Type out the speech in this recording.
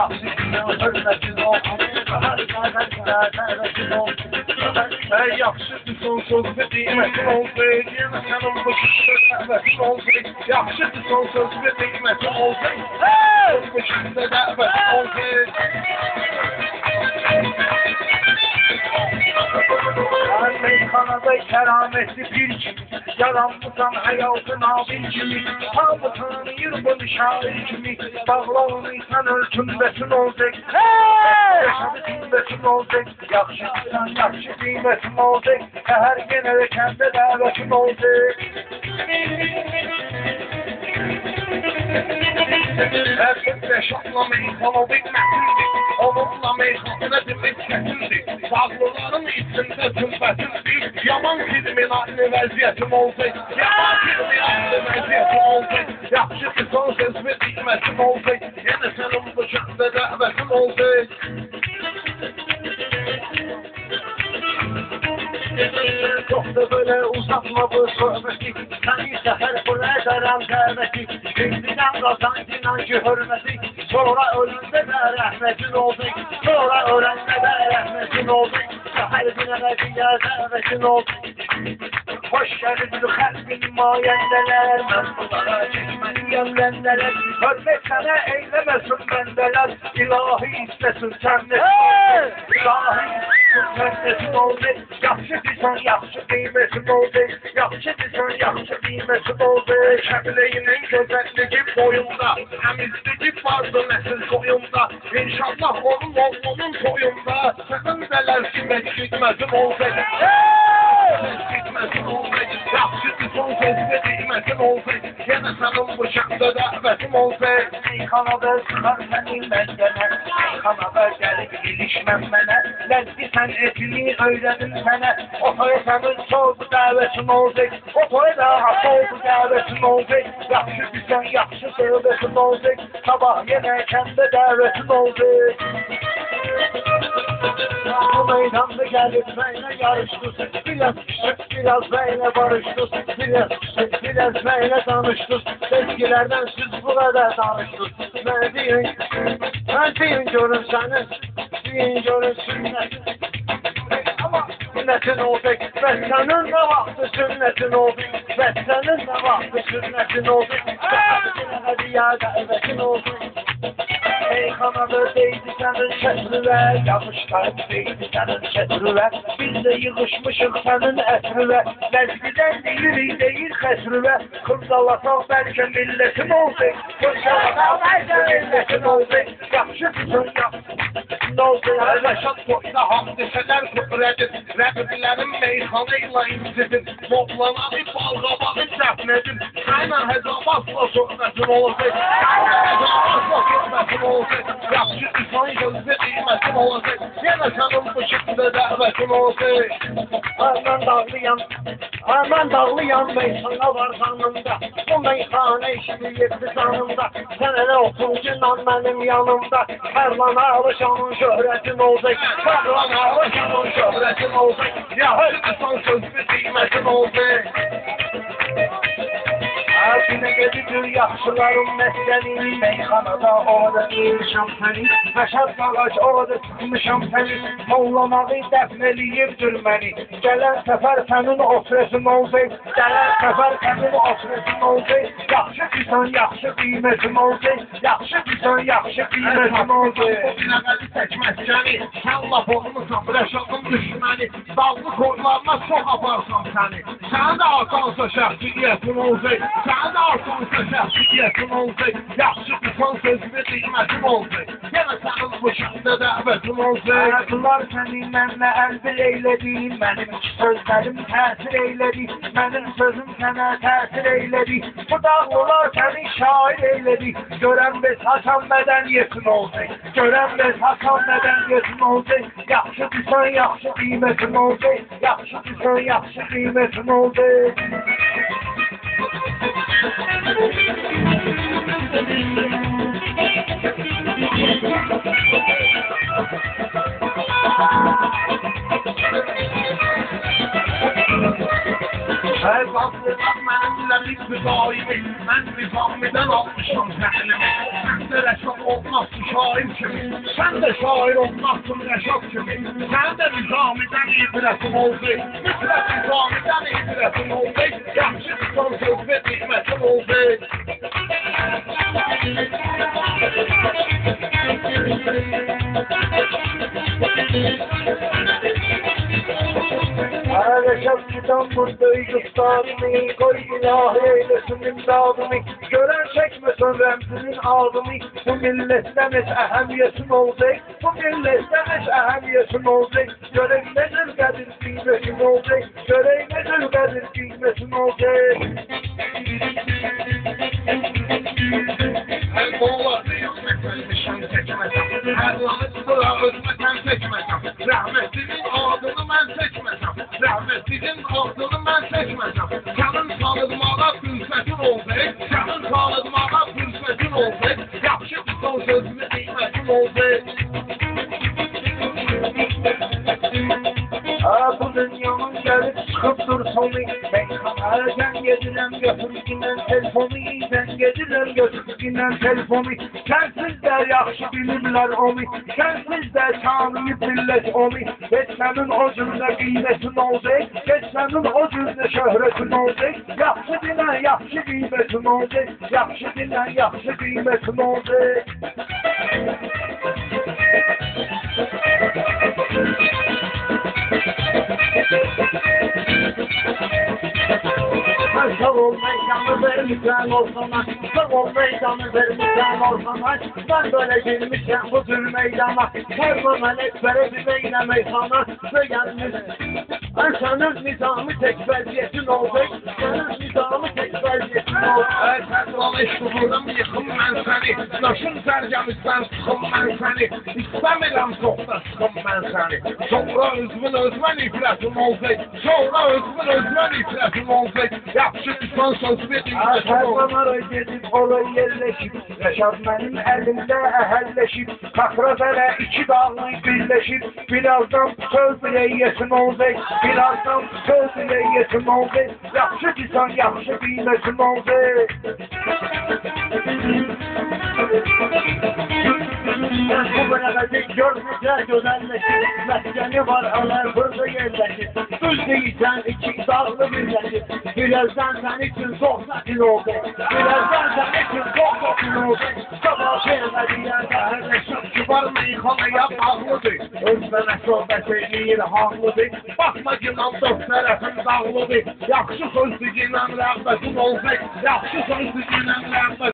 yaxşı günün hörmətin olsun. Yaxşıdır sonsuz bir qiymətin olsun. Yenə sənin bu dəvətin olsun. Yaxşıdır sonsuz bir qiymətin olsun. Bu şəkildə dəvətin olsun. Meyxanada kərametli bir kimi, yaranmışsan həyatına bir kimi, hamı tanıyır bunu şair kimi, bağlanıysan ölçümbəsin olacaq, yaşadı qiymətin olacaq, yaxşısan, yaxşı qiymətin olacaq, hər yenə də kəndə dəvətin olacaq. Hərbində şahla meyxana bilmətindir, onunla meyxana demək çətindir, bağlıların içində cümbətindir, yaman kriminalli vəziyyətim olacaq, yaman kriminalli vəziyyətim olacaq, yaxşıdır son söz və qiymətim olacaq, yenə sənin bu kəndə dəvətim olacaq. Çok da böyle uzatma bu sohbeti, seni sefer buraya daran devleti, şimdiden kazancından ki hürmeti, sonra ölümde de rahmetin olacak, sonra öğrenme de rahmetin olacak, her güne de dünya devletin olacak. Hoş geldin kalbin mayendeler, ben bunlara çekmeyem bendeler, hürmet sana eylemesin bendeler, ilahi istesin cennet, ilahi cennetin olacak, yaxşıdırsan, yaxşı qiymətin olacaq, yaxşıdırsan, yaxşı qiymətin olacaq. Şəbiləyinin gözəlliyi boyunda, əmizdiki vardı nəsil soyunda, İnşallah onun oğlunun toyunda, sənin dələr kimət qiymətin olacaq. Qiymətin olacaq, yaxşıdırsan, sözü qiymətin olacaq, yenə sənin bu şəxdə dəvətim olacaq. Meyxanada çıxar sənin məngənə, meyxanada gəlib ilişməm mənə, ləzzi sən etini öyrədim sənə, o toya sənin çoğu dəvətin olacaq, o toya da çoğu dəvətin olacaq, yaxşıdırsan, yaxşı dəvətin olacaq, sabah yenə kəndə dəvətin olacaq. Bu meydanda gəlib mənə yarışdın, biraz mənə barışdın, biraz mənə danışdın, sevgilərdən siz bu qədər danışdın, mən deyin görün sənin, deyin görün sünnətin, sünnetin olacak, ve senin de vakti sünnetin olacak, ve senin de vakti sünnetin olacak, hədiyada evetin olacak. Meyxanada deydi sənin şətrüvə, yamışlar deydi sənin şətrüvə, biz də yığışmışıq sənin ətrüvə, ləzgidən deyir xətrüvə, xırdalasaq bəlkə milletin olacaq, xırdalasaq bəlkə milletin olacaq, yaxşıdırsan, yaxşıdırsan olacaq. Rəşad qoyda haq desələr qüdrədir, rəqiblərin meyxanayla incidir, moblanadı balqabağı dəfn edir, sənə həcabasla söhbətin olacaq, sənə həcabasla söhbətin olacaq. Yaxşıdırsan, gözü qiymətin olacaq, yenə sənin bu şəkildə dəvətin olacaq. Mən dağlıyam, meyxana var zanımda, bu meyxana işləyirdi zanımda, sən elə otur ki, mənim yanımda, Tərlan Ağlaşanın şöhrətin olacaq, Tərlan Ağlaşanın şöhrətin olacaq, yaxşıdırsan, gözü qiymətin olacaq. Günə gedidir yaxşıların məskəni, meyxanada orada deyirşəm səni, Məşəd ağac orada tutmuşam səni, mollamağı dəfn eləyirdir məni, gələn səfər sənin ofresin olacaq, gələn səfər sənin ofresin olacaq, yaxşıdırsan, yaxşı qiymətin olacaq, yaxşıdırsan, yaxşı qiymətin olacaq. Bu biləqəli tək məskəni, sən laf olmuşsan, Rəşadın düşməni, dağlı koylarına çox aparsam səni, sənin də artansa şəxsiyyətin olacaq, sənin də artansa şəxsiyyətin olacaq, yaxşıdırsan, sözünü qiymətin olacaq, yenə sənin bu şəkildə dəvətin olacaq. Arzular səni mənlə əlbil eylədi, mənim sözlərim təsir eylədi, mənim sözüm sənə təsir eylədi, bu dağlılar səni şair eylədi, görən biz Hasan mədəniyyətin olacaq, görən biz Hasan mədəniyyətin olacaq, yaxşıdırsan, yaxşı qiymətin olacaq, yaxşıdırsan, yaxşı qiymətin olacaq. Her baktılar mənimlə biz müdaimi, mən nizamidən almışam zəhlimi, sən də rəşad olma olmazsın şair kimi, sen de şair olmazsın Reşat kimi. Sen de Nizami'den ibretin oldu, mütləq Nizami'den ibretin oldu. Yaxşı son söz ve nikmetin oldu. Reşat kitan buradaydı üstadını, koy ilahi eylesin imdadını. Gören çekmesin remzinin adını, bu milletten hiç ehemmiyetin olacak. Bu milletten hiç ehemmiyetin olacak. Görek nedir kadir kıymetin olacak. Görek nedir kadir kıymetin olacak. Her boğazı yüksekmişim seçmesem, her lanıtsıra özmesen seçmesem, rahmetlinin adını ben seçmesem, rahmetlinin adını ben seçmesem, canın tanıdmağa fırsatın olacak, canın tanıdmağa fırsatın olacak, yapşı bir son sözünü kıymetin olacak. Bu dünyanın gelip çıkıp dursonu, ben kanarken gedirem götürgünden telefonu, ben gedirem götürgünden telefonu. Sensizler yaxşı bilirler onu, sensizler tanıyıp billet onu. Geçmenin o cümle kıymetin olacak, geçmenin o cümle şöhretin olacak. Yaxşı bilen yaxşı kıymetin olacak, yaxşı bilen yaxşı kıymetin olacak. Sağ ol meydanı vermişsen olsana, sağ ol meydanı vermişsen olsana. Ben böyle girmişim bu tür meydana, Ferman Ekber'e bir meyne meydana ve gelmiş. Senin nizamı tek vəziyyətin olacak, senin nizamı tek vəziyyətin olacak. Sen dolaştırırım yıkım ben seni, naşın tercəmizden sıxım ben seni. İstəmirəm soxda sıxım ben seni. Sonra özümün özmən iflətim olacak, sonra özümün özmən iflətim olacak. Yaxşı bir son söz verin. Fermanlara gedib olay yerleşib, Reşat mənim əlimdə əhəlləşib. Kakradərə iki dağlı birleşib, birazdan söz reyyetin olacak. Birazdan söz reyyetin olacak. Yaxşı disən, yaxşı kıymetin olacak. Bu bərəbədi görmüşlər gözəlləşir, məskəni var alar burada yerləşir. Düz deyirsən iki dağlı birləşir, birazdan sən üçün sohbətin olacaq. Birazdan sən üçün sohbətin olacaq. Sabah vermədiyən dəhərləşir, kibar meyxanaya bağlıdır. Özbənə sohbət eləyir haqlıdır, baxma ki lan dörd tərəfin dağlıdır. Yaxşı sözdür ki, rəğbətin olacaq, yaxşı sözdür ki, rəğbətin olacaq.